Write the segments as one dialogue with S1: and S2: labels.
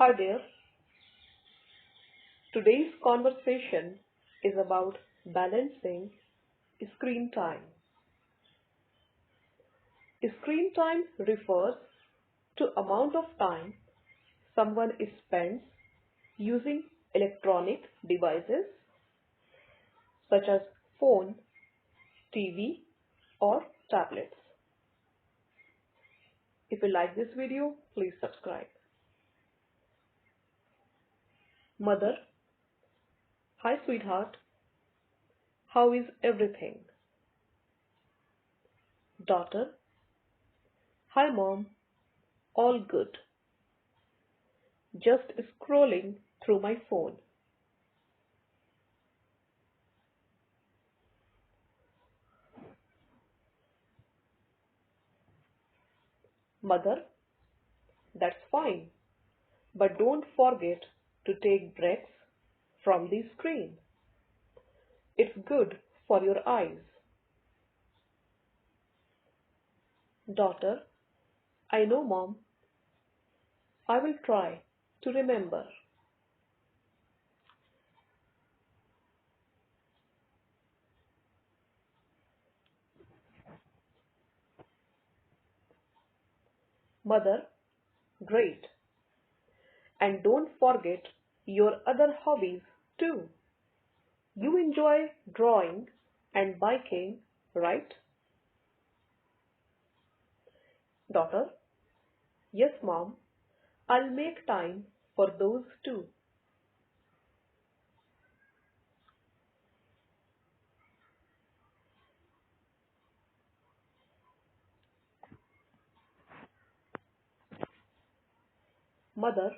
S1: Hi there. Today's conversation is about balancing screen time. Screen time refers to amount of time someone spends using electronic devices such as phone, TV or tablets. If you like this video, please subscribe. Mother, hi sweetheart, how is everything? Daughter, hi mom, all good. Just scrolling through my phone. Mother, that's fine, but don't forget to take breaks from the screen. It's good for your eyes. Daughter, I know mom. I will try to remember. Mother, great. And don't forget your other hobbies too. You enjoy drawing and biking, right? Daughter, yes mom. I'll make time for those too. Mother,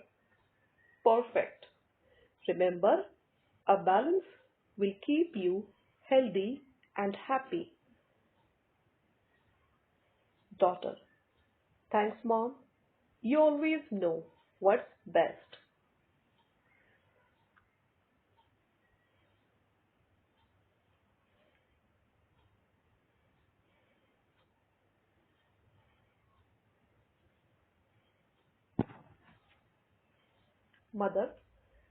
S1: perfect. Remember, a balance will keep you healthy and happy. Daughter, thanks mom. You always know what's best. Mother,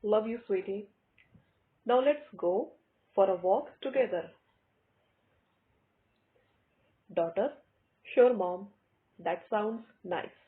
S1: love you sweetie. Now let's go for a walk together. Daughter, sure mom. That sounds nice.